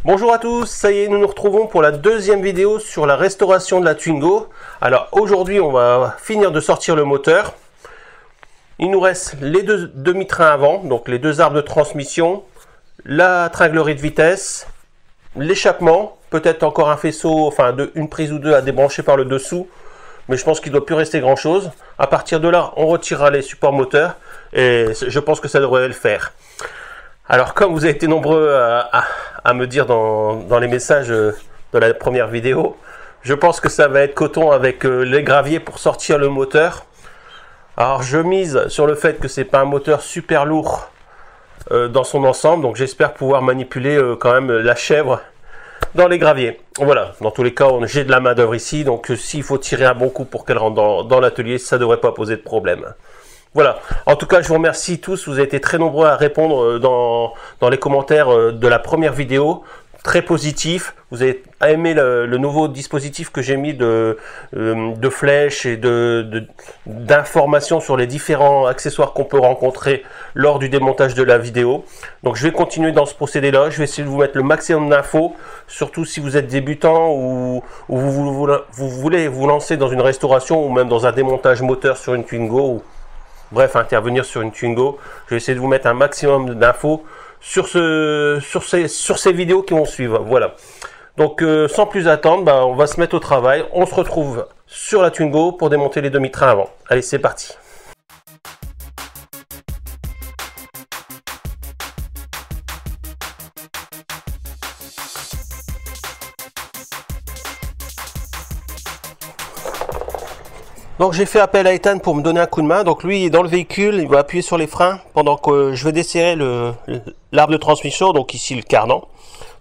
Bonjour à tous, ça y est, nous nous retrouvons pour la deuxième vidéo sur la restauration de la Twingo. Alors aujourd'hui, on va finir de sortir le moteur. Il nous reste les deux demi-trains avant, donc les deux arbres de transmission, la tringlerie de vitesse, l'échappement, peut-être encore un faisceau, enfin une prise ou deux à débrancher par le dessous, mais je pense qu'il ne doit plus rester grand chose. À partir de là, on retirera les supports moteurs et je pense que ça devrait le faire. Alors comme vous avez été nombreux à me dire dans les messages de la première vidéo, je pense que ça va être coton avec les graviers pour sortir le moteur. Alors je mise sur le fait que c'est pas un moteur super lourd dans son ensemble, donc j'espère pouvoir manipuler quand même la chèvre dans les graviers. Voilà, dans tous les cas j'ai de la main d'œuvre ici, donc s'il faut tirer un bon coup pour qu'elle rentre dans l'atelier, ça ne devrait pas poser de problème. Voilà, en tout cas je vous remercie tous, vous avez été très nombreux à répondre dans les commentaires de la première vidéo, très positif. Vous avez aimé le nouveau dispositif que j'ai mis de flèches et d'informations sur les différents accessoires qu'on peut rencontrer lors du démontage de la vidéo. Donc je vais continuer dans ce procédé là, je vais essayer de vous mettre le maximum d'infos, surtout si vous êtes débutant ou vous voulez vous lancer dans une restauration ou même dans un démontage moteur sur une Twingo. Bref, intervenir sur une Twingo. Je vais essayer de vous mettre un maximum d'infos sur ces vidéos qui vont suivre. Voilà. Donc, sans plus attendre, on va se mettre au travail. On se retrouve sur la Twingo pour démonter les demi-trains avant. Allez, c'est parti. Donc j'ai fait appel à Ethan pour me donner un coup de main. Donc lui il est dans le véhicule, il va appuyer sur les freins pendant que je vais desserrer l'arbre de transmission, donc ici le cardan.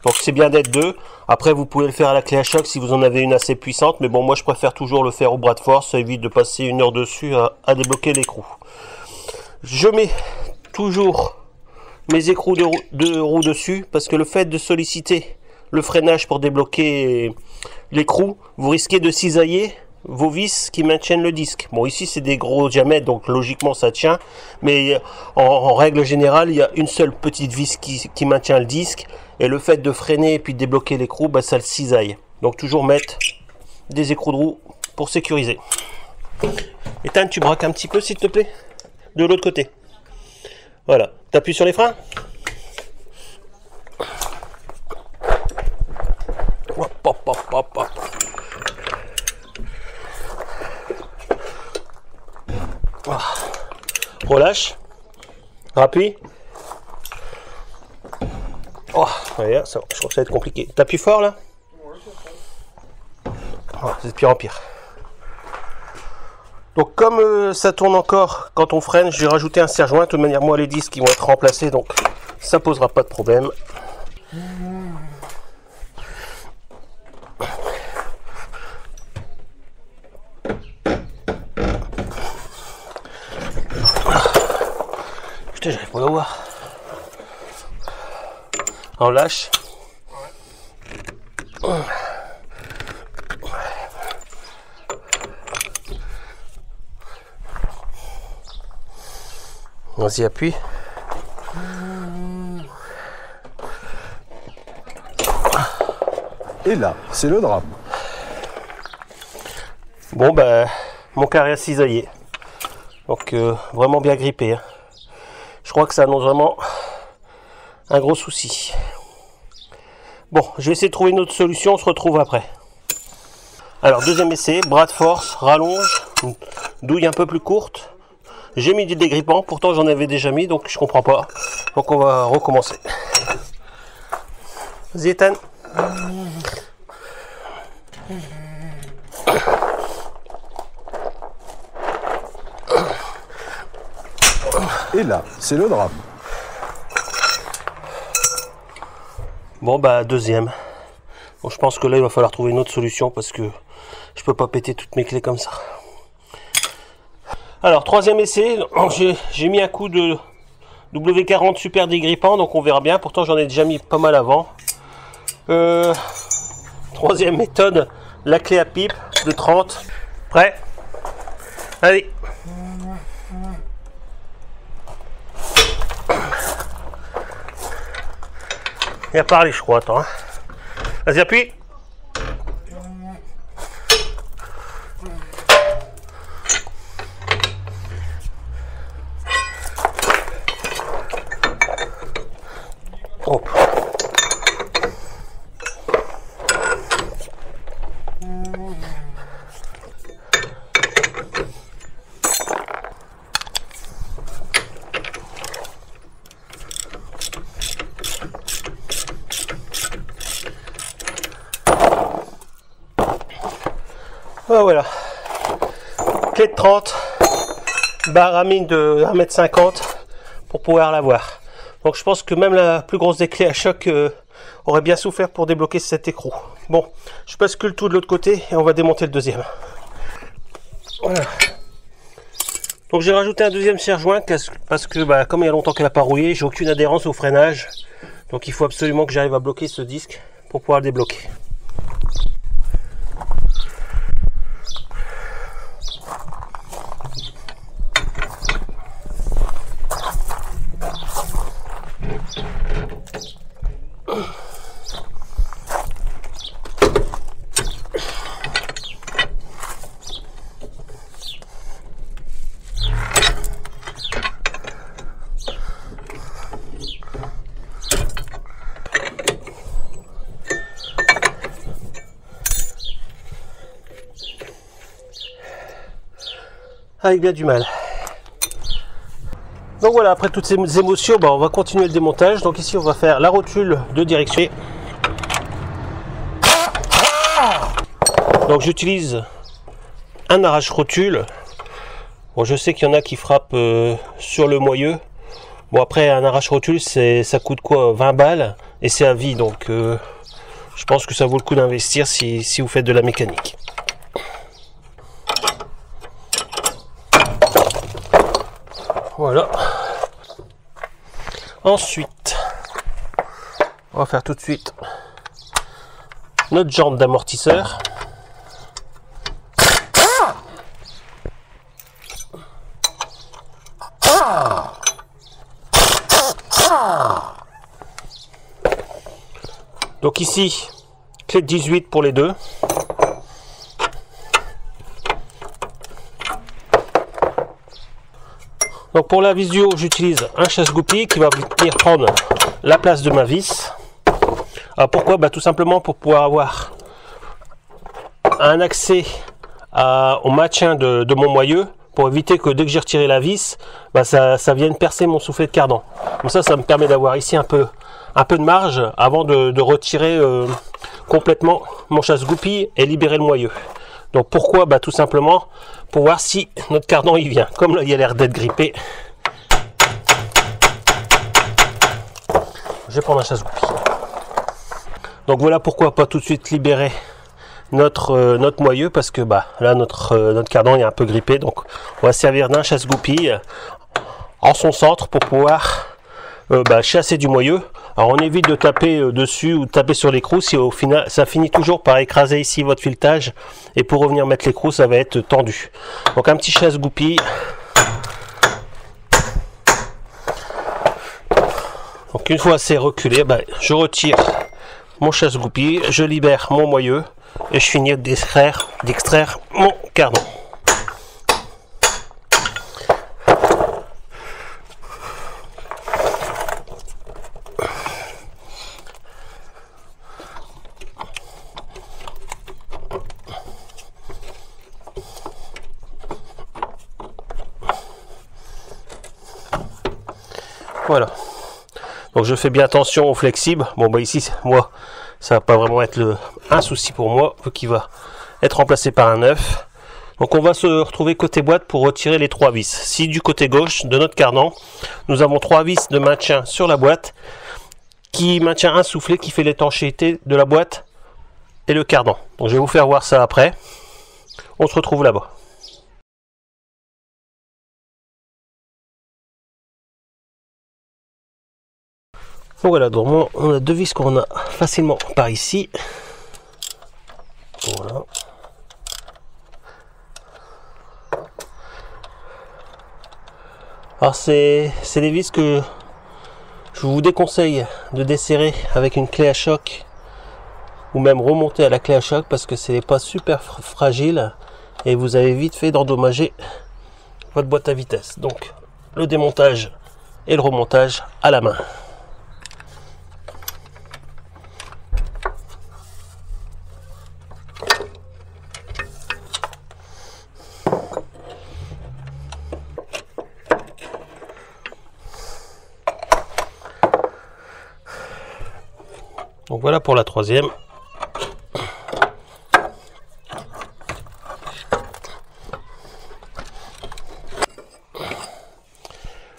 Donc c'est bien d'être deux. Après vous pouvez le faire à la clé à choc si vous en avez une assez puissante, mais bon moi je préfère toujours le faire au bras de force, ça évite de passer une heure dessus à débloquer l'écrou. Je mets toujours mes écrous de roue dessus parce que le fait de solliciter le freinage pour débloquer l'écrou, vous risquez de cisailler vos vis qui maintiennent le disque. Bon ici c'est des gros diamètres donc logiquement ça tient, mais en règle générale il y a une seule petite vis qui maintient le disque et le fait de freiner et puis de débloquer l'écrou, ça le cisaille. Donc toujours mettre des écrous de roue pour sécuriser. Ethan, tu braques un petit peu s'il te plaît de l'autre côté. Voilà, t'appuies sur les freins. Hop, hop, hop, hop, hop. Relâche, rappuie. Oh, regarde, ça, je trouve que ça va être compliqué. T'appuies fort là. Oh, c'est de pire en pire. Donc comme ça tourne encore quand on freine, j'ai rajouté un serre-joint. De toute manière, moi les disques ils vont être remplacés, donc ça posera pas de problème. Putain, j'arrive pas à voir. On lâche. Vas-y, appuie. Et là, c'est le drame. Bon, mon carré a cisaillé. Donc, vraiment bien grippé. Hein. Je crois que ça annonce vraiment un gros souci. Bon, je vais essayer de trouver une autre solution, on se retrouve après. Alors, deuxième essai, bras de force, rallonge, douille un peu plus courte. J'ai mis du dégrippant, pourtant j'en avais déjà mis, donc je comprends pas. Donc on va recommencer. Vas-y Ethan. Et là, c'est le drame. Bon deuxième. Bon, je pense que là il va falloir trouver une autre solution parce que je peux pas péter toutes mes clés comme ça. Alors troisième essai, j'ai mis un coup de W40 super dégrippant, donc on verra bien. Pourtant j'en ai déjà mis pas mal avant. Troisième méthode, la clé à pipe de 30. Prêt? Allez. Il a parlé, je crois. Attends. Hein. Vas-y, appuie. Hop. Ah, voilà, clé de 30, barre à mine de 1,50 m pour pouvoir l'avoir. Donc je pense que même la plus grosse des clés à choc aurait bien souffert pour débloquer cet écrou. Bon, je bascule tout de l'autre côté et on va démonter le deuxième. Voilà. Donc j'ai rajouté un deuxième serre-joint parce que comme il y a longtemps qu'elle n'a pas rouillé, j'ai aucune adhérence au freinage. Donc il faut absolument que j'arrive à bloquer ce disque pour pouvoir le débloquer. Avec bien du mal. Donc voilà, après toutes ces émotions, on va continuer le démontage. Donc ici on va faire la rotule de direction. Donc j'utilise un arrache-rotule. Bon, je sais qu'il y en a qui frappent sur le moyeu. Bon, après un arrache-rotule, ça coûte quoi, 20 balles et c'est à vie. Donc je pense que ça vaut le coup d'investir si vous faites de la mécanique. Voilà. Ensuite, on va faire tout de suite notre jambe d'amortisseur. Donc ici, clé de 18 pour les deux. Donc pour la visio, j'utilise un chasse-goupille qui va venir prendre la place de ma vis. Alors pourquoi? Tout simplement pour pouvoir avoir un accès au maintien de mon moyeu, pour éviter que dès que j'ai retiré la vis, ça vienne percer mon soufflet de cardan. Comme ça me permet d'avoir ici un peu de marge avant de retirer complètement mon chasse-goupille et libérer le moyeu. Donc pourquoi? Tout simplement pour voir si notre cardan y vient. Comme là il a l'air d'être grippé, je vais prendre un chasse-goupille. Donc voilà pourquoi pas tout de suite libérer notre moyeu, parce que là notre cardan est un peu grippé. Donc on va servir d'un chasse-goupille en son centre pour pouvoir chasser du moyeu. Alors on évite de taper dessus ou de taper sur l'écrou, si au final ça finit toujours par écraser ici votre filetage, et pour revenir mettre l'écrou ça va être tendu. Donc un petit chasse-goupille. Donc une fois c'est reculé, je retire mon chasse-goupille, je libère mon moyeu et je finis d'extraire mon cardan. Voilà. Donc je fais bien attention au flexible. Bon ici, moi, ça va pas vraiment être un souci pour moi, qui va être remplacé par un neuf. Donc on va se retrouver côté boîte pour retirer les 3 vis. Si du côté gauche de notre cardan, nous avons 3 vis de maintien sur la boîte qui maintient un soufflet qui fait l'étanchéité de la boîte et le cardan. Donc je vais vous faire voir ça après. On se retrouve là-bas. Donc voilà, donc on a 2 vis qu'on a facilement par ici. Voilà. Alors c'est des vis que je vous déconseille de desserrer avec une clé à choc ou même remonter à la clé à choc parce que c'est pas super fragile et vous avez vite fait d'endommager votre boîte à vitesse. Donc le démontage et le remontage à la main. Donc voilà pour la troisième.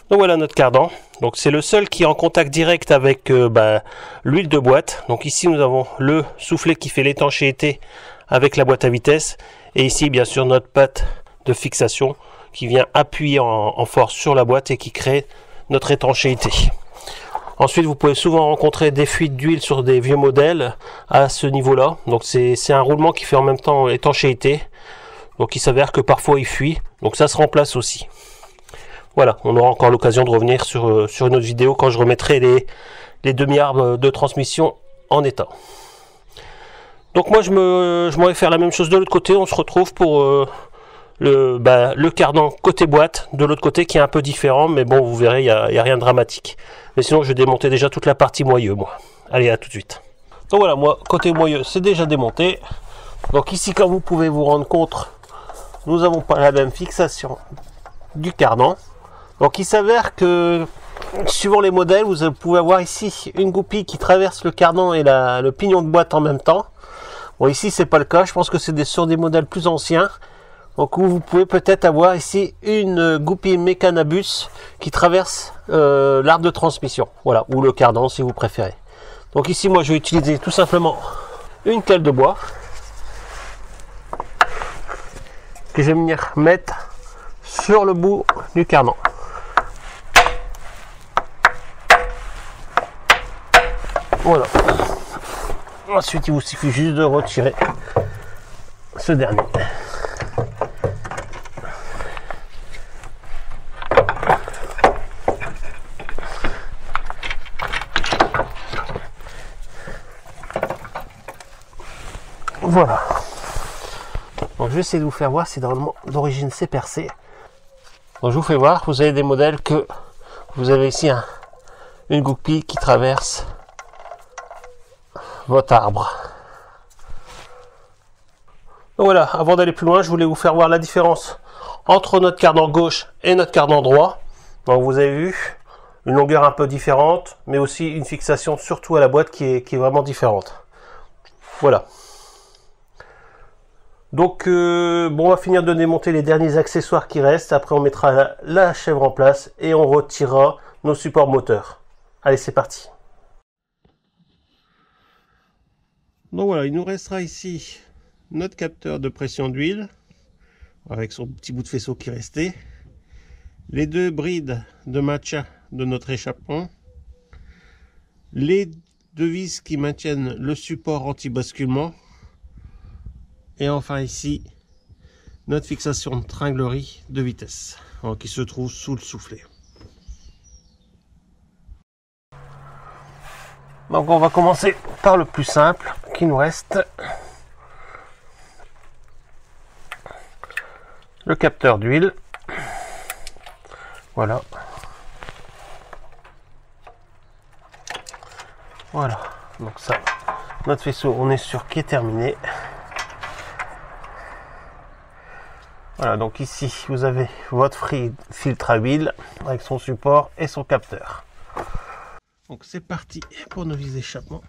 Donc voilà notre cardan. Donc c'est le seul qui est en contact direct avec l'huile de boîte. Donc ici nous avons le soufflet qui fait l'étanchéité avec la boîte à vitesse. Et ici bien sûr notre patte de fixation qui vient appuyer en force sur la boîte et qui crée notre étanchéité. Ensuite, vous pouvez souvent rencontrer des fuites d'huile sur des vieux modèles à ce niveau-là. Donc c'est un roulement qui fait en même temps l'étanchéité. Donc il s'avère que parfois il fuit. Donc ça se remplace aussi. Voilà, on aura encore l'occasion de revenir sur une autre vidéo quand je remettrai les demi-arbres de transmission en état. Donc moi je m'en vais faire la même chose de l'autre côté. On se retrouve pour le cardan côté boîte de l'autre côté qui est un peu différent, mais bon vous verrez il y a rien de dramatique. Mais sinon je vais démonter déjà toute la partie moyeu moi. Allez, à tout de suite. Donc voilà, moi côté moyeu c'est déjà démonté. Donc ici comme vous pouvez vous rendre compte, nous avons pas la même fixation du cardan. Donc il s'avère que suivant les modèles vous pouvez avoir ici une goupille qui traverse le cardan et le pignon de boîte en même temps. Bon ici c'est pas le cas, je pense que c'est sur des modèles plus anciens. Donc vous pouvez peut-être avoir ici une goupille mécanabus qui traverse l'arbre de transmission, voilà, ou le cardan si vous préférez. Donc ici moi je vais utiliser tout simplement une claque de bois que je vais venir mettre sur le bout du cardan. Voilà. Ensuite il vous suffit juste de retirer ce dernier. Voilà. Donc je vais essayer de vous faire voir si d'origine c'est percé. Donc je vous fais voir, vous avez des modèles que vous avez ici une goupille qui traverse votre arbre. Donc voilà, avant d'aller plus loin, je voulais vous faire voir la différence entre notre cardan gauche et notre cardan droit. Donc vous avez vu une longueur un peu différente, mais aussi une fixation surtout à la boîte qui est vraiment différente. Voilà. Donc bon, on va finir de démonter les derniers accessoires qui restent. Après on mettra la chèvre en place et on retirera nos supports moteurs. Allez, c'est parti. Donc voilà, il nous restera ici notre capteur de pression d'huile avec son petit bout de faisceau qui restait, les deux brides de matcha de notre échappement, les deux vis qui maintiennent le support anti-basculement, et enfin ici notre fixation de tringlerie de vitesse qui se trouve sous le soufflet. Donc on va commencer par le plus simple qui nous reste, le capteur d'huile. Voilà. Voilà, donc ça, notre faisceau, on est sûr qu'il est terminé. Voilà, donc ici vous avez votre filtre à huile avec son support et son capteur. Donc c'est parti pour nos vis d'échappement.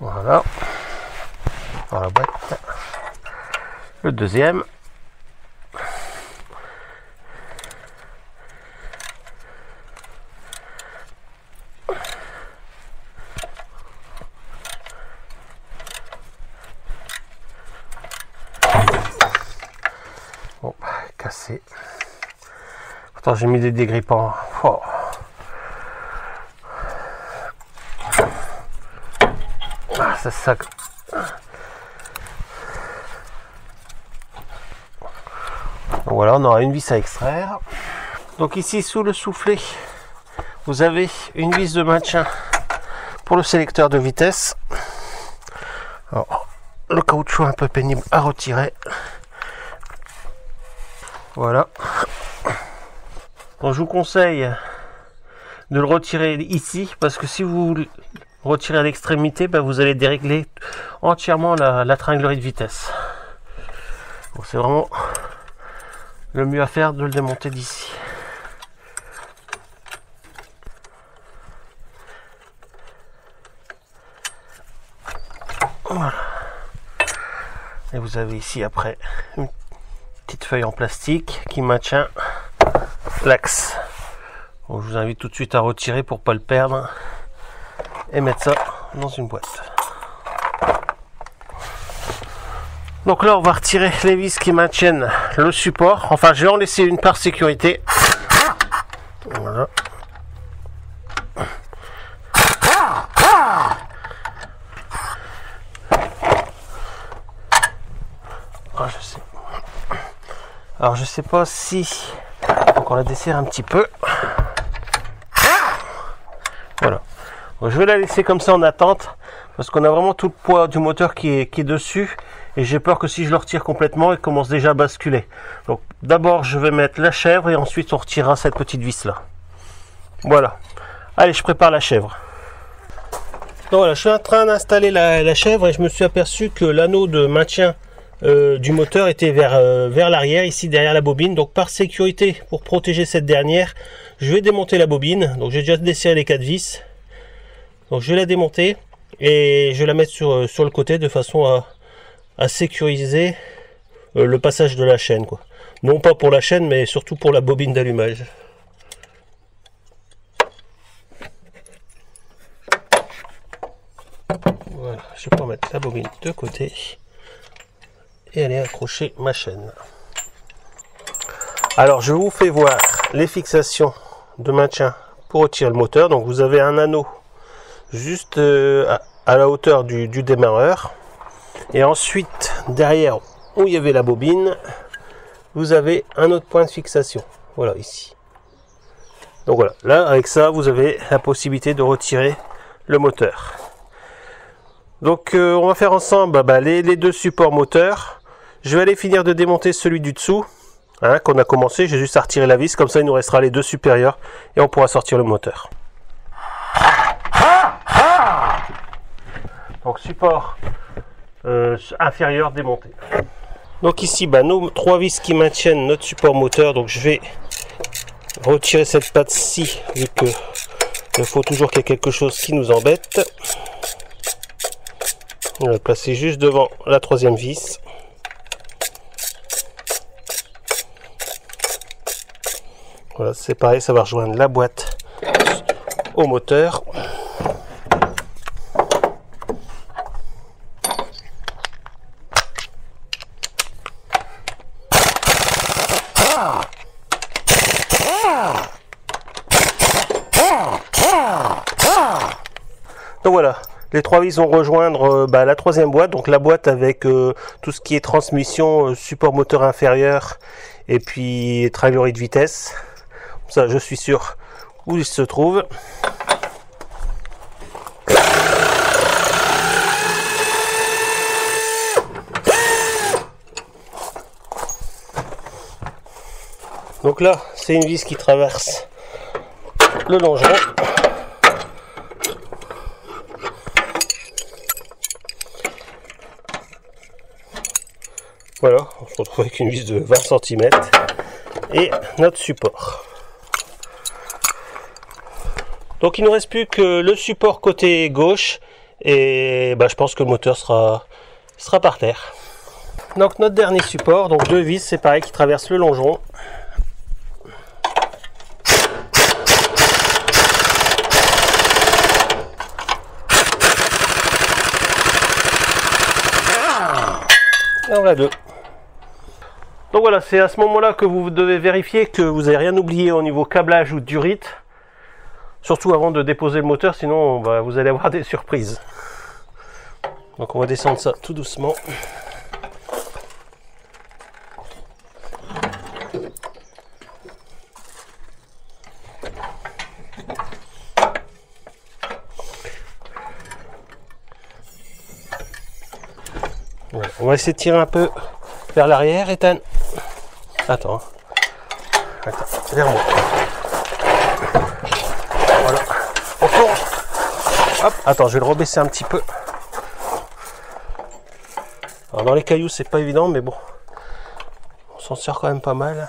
Voilà, dans la boîte. Le deuxième. Bon, cassé. Pourtant j'ai mis des dégrippants. Oh. Ah, c'est ça. voilà, on aura une vis à extraire. Donc ici sous le soufflet, vous avez une vis de maintien pour le sélecteur de vitesse. Alors, le caoutchouc un peu pénible à retirer. Voilà. Donc je vous conseille de le retirer ici parce que si vous le retirez à l'extrémité, ben vous allez dérégler entièrement la tringlerie de vitesse. Bon, c'est vraiment le mieux à faire de le démonter d'ici. Voilà. Et vous avez ici après une petite feuille en plastique qui maintient l'axe. Bon, je vous invite tout de suite à retirer pour pas le perdre et mettre ça dans une boîte. Donc là on va retirer les vis qui maintiennent le support. Enfin je vais en laisser une par sécurité. Voilà. Alors je sais pas si donc on la desserre un petit peu. Voilà. Donc, je vais la laisser comme ça en attente parce qu'on a vraiment tout le poids du moteur qui est dessus et j'ai peur que si je le retire complètement il commence déjà à basculer. Donc d'abord je vais mettre la chèvre et ensuite on retirera cette petite vis là. Voilà. Allez, je prépare la chèvre. Donc voilà, je suis en train d'installer la chèvre et je me suis aperçu que l'anneau de maintien du moteur était vers l'arrière, ici derrière la bobine. Donc par sécurité, pour protéger cette dernière, je vais démonter la bobine. Donc j'ai déjà desserré les 4 vis. Donc je vais la démonter et je vais la mettre sur le côté de façon à sécuriser le passage de la chaîne, quoi. Non pas pour la chaîne mais surtout pour la bobine d'allumage. Voilà, je vais pouvoir mettre la bobine de côté et aller accrocher ma chaîne. Alors je vous fais voir les fixations de maintien pour retirer le moteur. Donc vous avez un anneau juste à la hauteur du démarreur et ensuite derrière où il y avait la bobine vous avez un autre point de fixation, voilà ici. Donc voilà, là avec ça vous avez la possibilité de retirer le moteur. Donc on va faire ensemble les deux supports moteurs. Je vais aller finir de démonter celui du dessous, hein, qu'on a commencé. J'ai juste à retirer la vis, comme ça il nous restera les deux supérieurs et on pourra sortir le moteur. Donc support inférieur démonté. Donc ici nos 3 vis qui maintiennent notre support moteur. Donc je vais retirer cette patte-ci vu que il faut toujours qu'il y ait quelque chose qui nous embête. On va le placer juste devant la 3e vis. Voilà, c'est pareil, ça va rejoindre la boîte au moteur. Donc voilà, les 3 vis vont rejoindre la 3e boîte, donc la boîte avec tout ce qui est transmission, support moteur inférieur et puis tringlerie de vitesse. Ça, je suis sûr où il se trouve. Donc là, c'est une vis qui traverse le longeron. Voilà, on se retrouve avec une vis de 20 cm et notre support. Donc il ne nous reste plus que le support côté gauche et je pense que le moteur sera par terre. Donc notre dernier support, donc 2 vis, c'est pareil, qui traversent le longeron. Et on l'a 2. Donc voilà, c'est à ce moment-là que vous devez vérifier que vous n'avez rien oublié au niveau câblage ou durite. Surtout avant de déposer le moteur, sinon vous allez avoir des surprises. Donc on va descendre ça tout doucement. Voilà. On va essayer de tirer un peu vers l'arrière, Ethan. Attends. Attends, vers moi. Voilà. On tourne. Hop, attends, je vais le rebaisser un petit peu. Alors dans les cailloux, c'est pas évident, mais bon. On s'en sert quand même pas mal.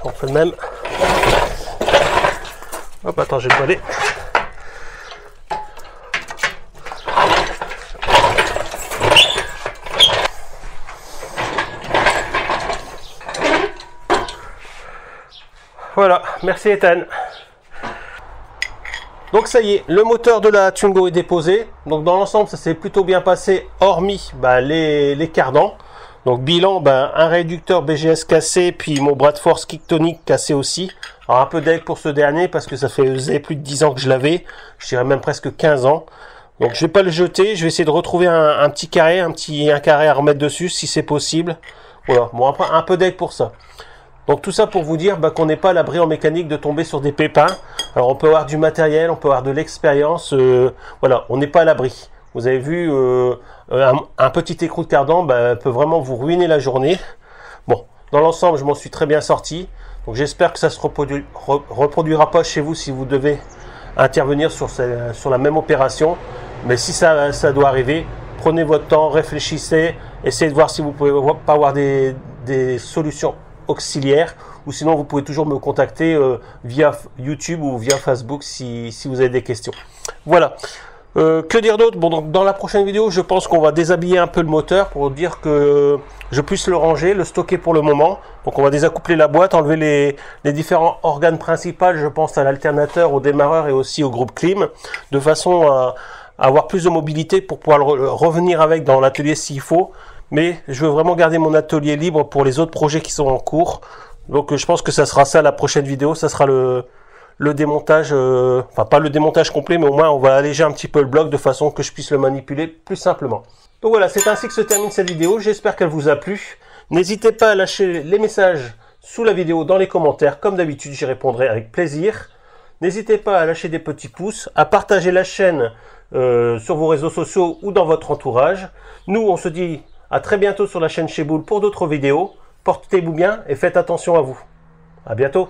On fait le même. Hop, attends, je vais le voler. Voilà, merci Ethan. Donc ça y est, le moteur de la Twingo est déposé. Donc dans l'ensemble, ça s'est plutôt bien passé, hormis les cardans. Donc bilan, un réducteur BGS cassé, puis mon bras de force Kicktonic cassé aussi. Alors un peu d'aigle pour ce dernier, parce que ça faisait plus de 10 ans que je l'avais. Je dirais même presque 15 ans. Donc je vais pas le jeter, je vais essayer de retrouver un petit carré, un carré à remettre dessus, si c'est possible. Voilà, bon après un peu d'aigle pour ça. Donc tout ça pour vous dire qu'on n'est pas à l'abri en mécanique de tomber sur des pépins. Alors on peut avoir du matériel, on peut avoir de l'expérience, voilà, on n'est pas à l'abri. Vous avez vu, un petit écrou de cardan peut vraiment vous ruiner la journée. Bon, dans l'ensemble, je m'en suis très bien sorti. Donc j'espère que ça se reproduira pas chez vous si vous devez intervenir sur la même opération. Mais si ça doit arriver, prenez votre temps, réfléchissez, essayez de voir si vous pouvez pas avoir des solutions auxiliaires, ou sinon vous pouvez toujours me contacter via YouTube ou via Facebook si vous avez des questions. Voilà. Que dire d'autre? Bon, donc dans la prochaine vidéo, je pense qu'on va déshabiller un peu le moteur pour dire que je puisse le ranger, le stocker pour le moment. Donc on va désaccoupler la boîte, enlever les différents organes principaux, je pense à l'alternateur, au démarreur et aussi au groupe clim, de façon à avoir plus de mobilité pour pouvoir revenir avec dans l'atelier s'il faut. Mais je veux vraiment garder mon atelier libre pour les autres projets qui sont en cours. Donc je pense que ça sera ça la prochaine vidéo, ça sera le démontage, enfin pas le démontage complet, mais au moins on va alléger un petit peu le bloc de façon que je puisse le manipuler plus simplement. Donc voilà, c'est ainsi que se termine cette vidéo, j'espère qu'elle vous a plu. N'hésitez pas à lâcher les messages sous la vidéo dans les commentaires, comme d'habitude j'y répondrai avec plaisir. N'hésitez pas à lâcher des petits pouces, à partager la chaîne sur vos réseaux sociaux ou dans votre entourage. Nous on se dit à très bientôt sur la chaîne Chez Boule pour d'autres vidéos. Portez-vous bien et faites attention à vous. À bientôt.